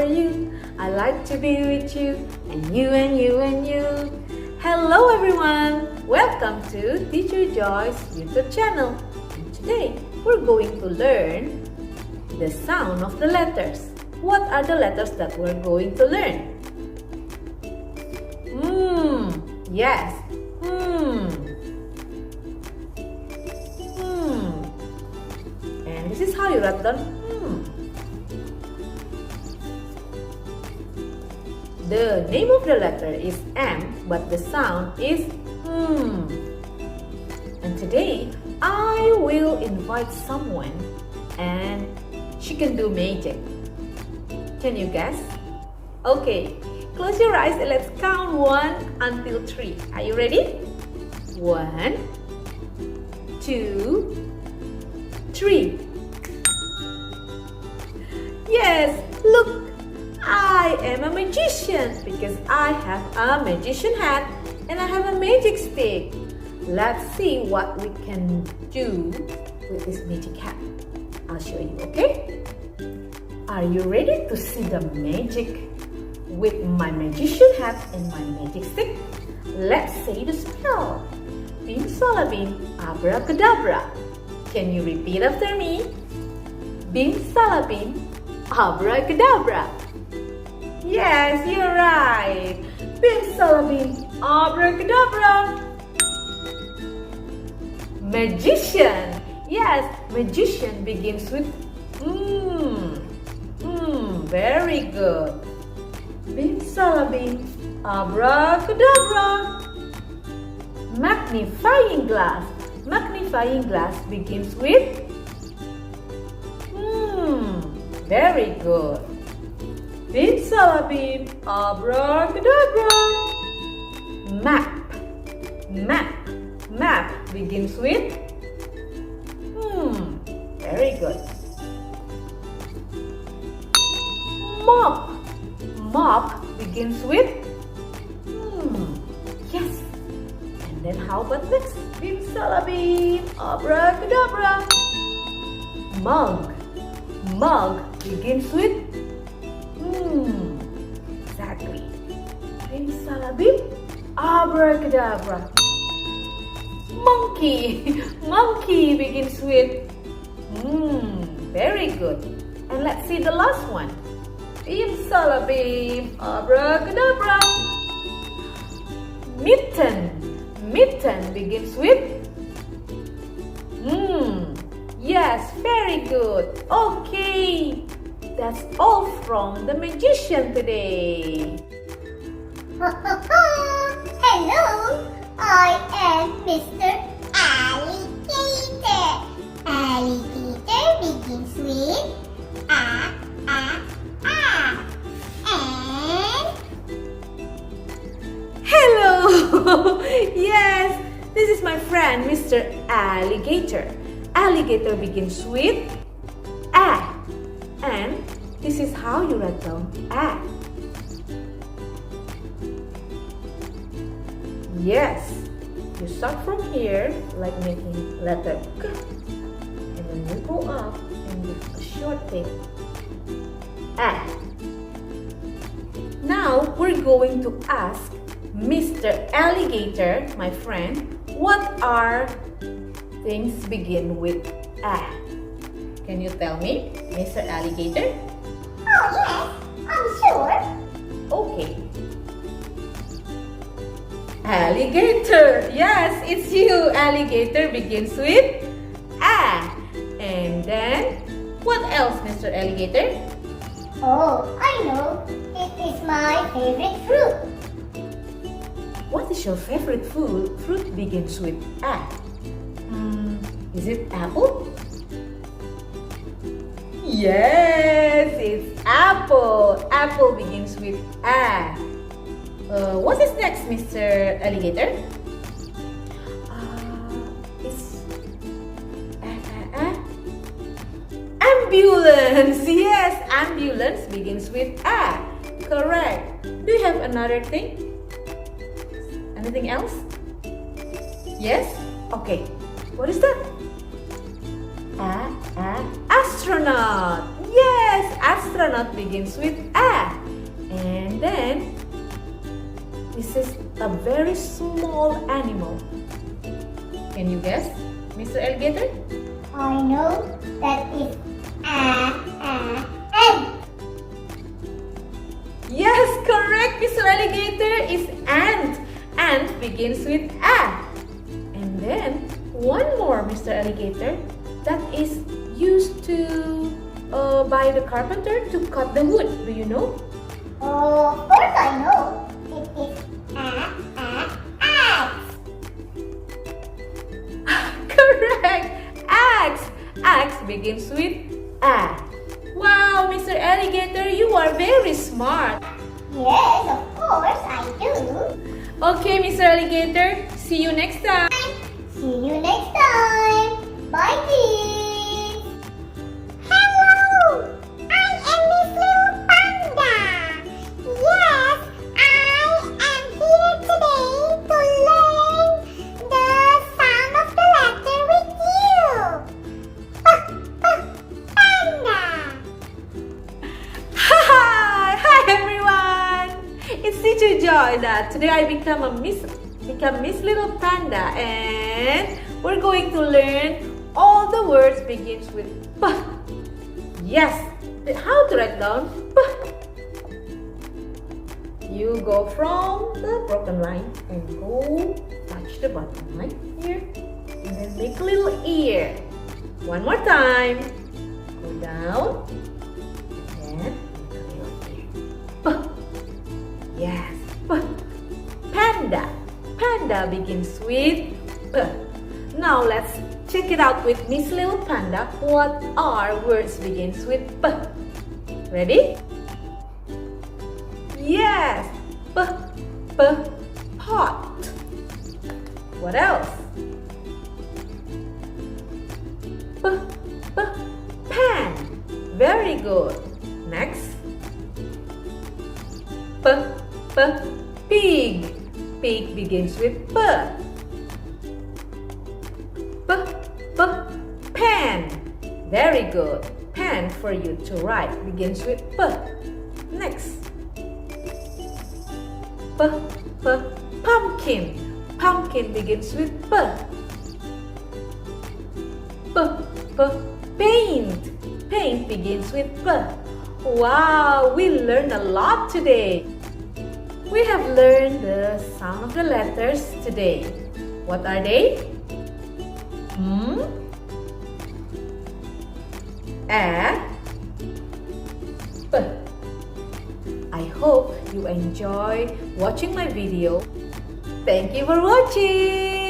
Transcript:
are you? I like to be with you, and you and you and you. Hello everyone! Welcome to Teacher Joy's YouTube channel. And today, we're going to learn the sound of the letters. What are the letters that we're going to learn? Yes. And this is how you write down The name of the letter is M, but the sound is And today, I will invite someone and she can do magic. Can you guess? Okay, close your eyes and let's count 1 until 3. Are you ready? 1, 2, 3. Yes, look! I am a magician because I have a magician hat and I have a magic stick. Let's see what we can do with this magic hat. I'll show you, okay? Are you ready to see the magic with my magician hat and my magic stick? Let's say the spell. Bim salabim, abracadabra. Can you repeat after me? Bim salabim, abracadabra. Yes, you're right. Bim salabim, abracadabra. Magician. Yes, magician begins with very good. Bim salabim, abracadabra. Magnifying glass. Magnifying glass begins with very good. Bim salabim, abracadabra. Map. Map. Map begins with very good. Mop. Mop begins with yes. And then how about next? Bim salabim, abracadabra. Mug. Mug begins with exactly. Bim salabim, abracadabra. Monkey. Monkey begins with very good. And let's see the last one. Bim salabim, abracadabra. Mitten. Mitten begins with yes, very good. Okay, that's all from the magician today. Hello, I am Mr. Alligator. Alligator begins with A. And Hello! Yes, this is my friend Mr. Alligator. Alligator begins with A. And this is how you write down A. Yes, you start from here like making letter K. And then you go up and give a short tape. A. Now we're going to ask Mr. Alligator, my friend, what are things begin with A? Can you tell me, Mr. Alligator? oh yes, I'm sure. Okay. Alligator. Yes, it's you. Alligator begins with A. And then, what else, Mr. Alligator? Oh, I know. It is my favorite fruit. What is your favorite food? Fruit begins with A. Is it apple? Yes, it's apple. Apple begins with A. What is next, Mr. Alligator? It's ambulance. Yes, ambulance begins with A. Correct. Do you have another thing? Anything else? Yes? Okay. What is that? Astronaut. Yes, astronaut begins with A. And then, this is a very small animal. Can you guess, Mr. Alligator? I know that is egg. Yes, correct, Mr. Alligator. Is ant. Ant begins with A. And then, one more, Mr. Alligator, that is used to by the carpenter to cut the wood. Do you know? Oh, of course I know. It is axe. Correct. Axe. Axe begins with A. Wow, Mr. Alligator, you are very smart. Yes, of course I do. Okay, Mr. Alligator, see you next time. See you next time. Bye, kids. Hello, I am Miss Little Panda. Yes, I am here today to learn the sound of the letter with you. Panda. Hi everyone. It's Teacher Joy that today I become Miss Little Panda, and we're going to learn all the words begins with P. Yes, how to write down P? You go from the broken line and go touch the bottom line here, and then make a little ear. One more time. Go down and make a little ear. P. Yes, P. Panda. Panda begins with P. Now let's check it out with Miss Little Panda. What are words begins with P? Ready? Yes, P. Pot. What else? Pan. Very good. Next. Pig. Pig begins with P. Pen. Very good. Pen for you to write begins with P. Next. Pumpkin. Pumpkin begins with P. Paint. Paint begins with P. Wow, we learned a lot today. We have learned the sound of the letters today. What are they? A, P. I hope you enjoy watching my video. Thank you for watching.